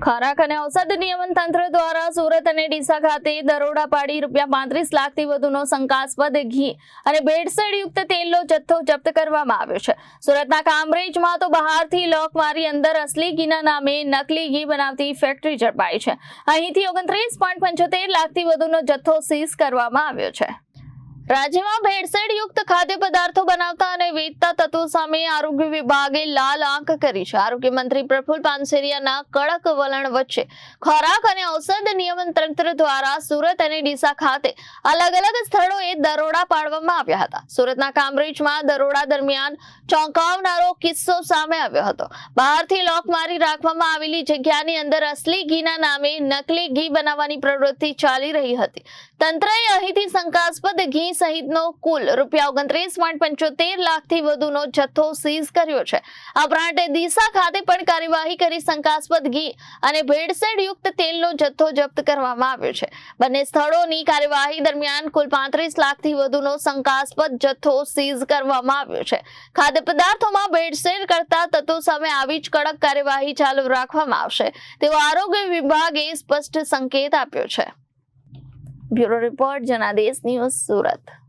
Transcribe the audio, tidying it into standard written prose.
ખોરાક અને ઔષધ નિયમન તંત્ર દ્વારા સુરત અને ડીસા ખાતે દરોડા પાડી ₹35 લાખથી વધુનો શંકાસ્પદ ઘી અને ભેળસેળ યુક્ત તેલનો જથ્થો જપ્ત કરવામાં આવ્યો છે। સુરતના કામરેજમાં તો બહારથી લોક મારી અંદર અસલી ઘીના નામે નકલી ઘી બનાવતી ફેક્ટરી ઝડપાઈ છે। અહીંથી 29.75 લાખથી વધુનો જથ્થો સીઝ કરવામાં આવ્યો છે। રાજ્યમાં ભેળસેળ યુક્ત ખાદ્ય પદાર્થો બનાવતા અને વેચતા તત્વો સામે આરોગ્ય વિભાગે લાલ આંખ કરી છે। આરોગ્ય મંત્રી પ્રફુલ પાનસેરિયાના કડક વલણ વચ્ચે ખોરાક અને ઔષધ નિયમન તંત્ર દ્વારા સુરત અને ડીસા ખાતે અલગ અલગ સ્થળોએ દરોડા પાડવામાં આવ્યા હતા। સુરતના કામરેજમાં દરોડા દરમિયાન ચોંકાવનારો કિસ્સો સામે આવ્યો હતો। બહારથી લોક મારી રાખવામાં આવેલી જગ્યાની અંદર અસલી ઘીના નામે નકલી ઘી બનાવવાની પ્રવૃત્તિ ચાલી રહી હતી। તંત્રએ અહીંથી શંકાસ્પદ ઘી સહિતનો કુલ ₹29.75 લાખથી વધુનો જથ્થો સીઝ કર્યો છે। આ ઉપરાંત ડીસા ખાતે પણ કાર્યવાહી કરી શંકાસ્પદ ઘી અને ભેળસેળ યુક્ત તેલનો જથ્થો જપ્ત કરવામાં આવ્યો છે। બંને સ્થળોની કાર્યવાહી દરમિયાન કુલ 35 લાખથી વધુનો શંકાસ્પદ જથ્થો સીઝ કરવામાં આવ્યો છે। ખાદ્ય પદાર્થોમાં ભેળસેળ કરતા તત્વો સામે આવી જ કડક કાર્યવાહી ચાલુ રાખવામાં આવશે તેવો આરોગ્ય વિભાગે સ્પષ્ટ સંકેત આપ્યો છે। Bureau report Janadesh news Surat.